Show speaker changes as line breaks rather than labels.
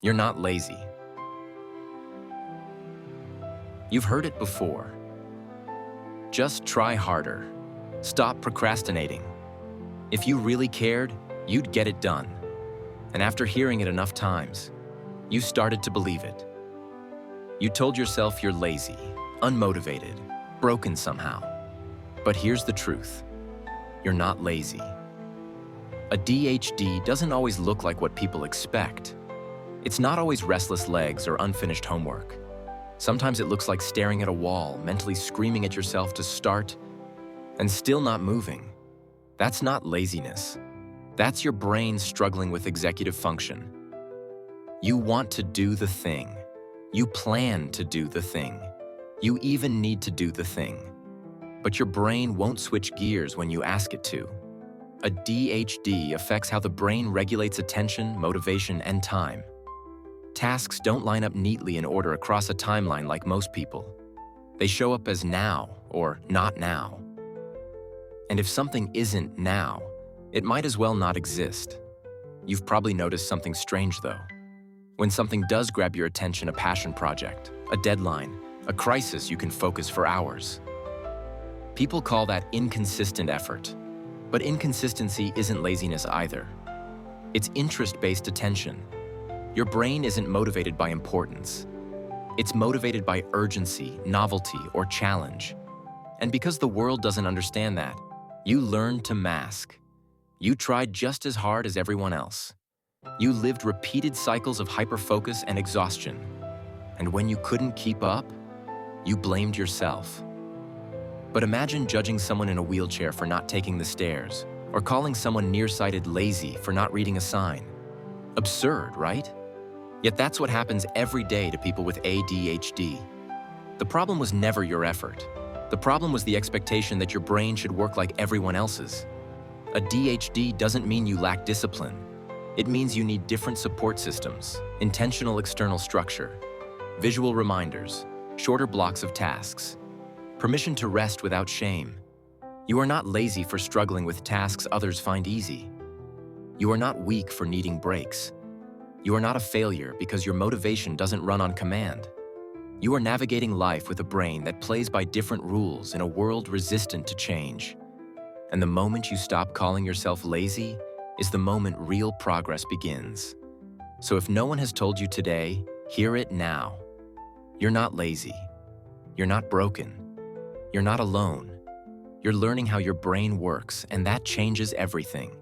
You're not lazy. You've heard it before. Just try harder. Stop procrastinating. If you really cared, you'd get it done. And after hearing it enough times, you started to believe it. You told yourself you're lazy, unmotivated, broken somehow. But here's the truth. You're not lazy. ADHD doesn't always look like what people expect. It's not always restless legs or unfinished homework. Sometimes it looks like staring at a wall, mentally screaming at yourself to start, and still not moving. That's not laziness. That's your brain struggling with executive function. You want to do the thing. You plan to do the thing. You even need to do the thing. But your brain won't switch gears when you ask it to. ADHD affects how the brain regulates attention, motivation, and time. Tasks don't line up neatly in order across a timeline like most people. They show up as now or not now. And if something isn't now, it might as well not exist. You've probably noticed something strange though. When something does grab your attention, a passion project, a deadline, a crisis, you can focus for hours. People call that inconsistent effort. But inconsistency isn't laziness either. It's interest-based attention. Your brain isn't motivated by importance. It's motivated by urgency, novelty, or challenge. And because the world doesn't understand that, you learned to mask. You tried just as hard as everyone else. You lived repeated cycles of hyperfocus and exhaustion. And when you couldn't keep up, you blamed yourself. But imagine judging someone in a wheelchair for not taking the stairs, or calling someone nearsighted lazy for not reading a sign. Absurd, right? Yet that's what happens every day to people with ADHD. The problem was never your effort. The problem was the expectation that your brain should work like everyone else's. ADHD doesn't mean you lack discipline. It means you need different support systems, intentional external structure, visual reminders, shorter blocks of tasks, permission to rest without shame. You are not lazy for struggling with tasks others find easy. You are not weak for needing breaks. You are not a failure because your motivation doesn't run on command. You are navigating life with a brain that plays by different rules in a world resistant to change. And the moment you stop calling yourself lazy is the moment real progress begins. So if no one has told you today, hear it now. You're not lazy. You're not broken. You're not alone. You're learning how your brain works, and that changes everything.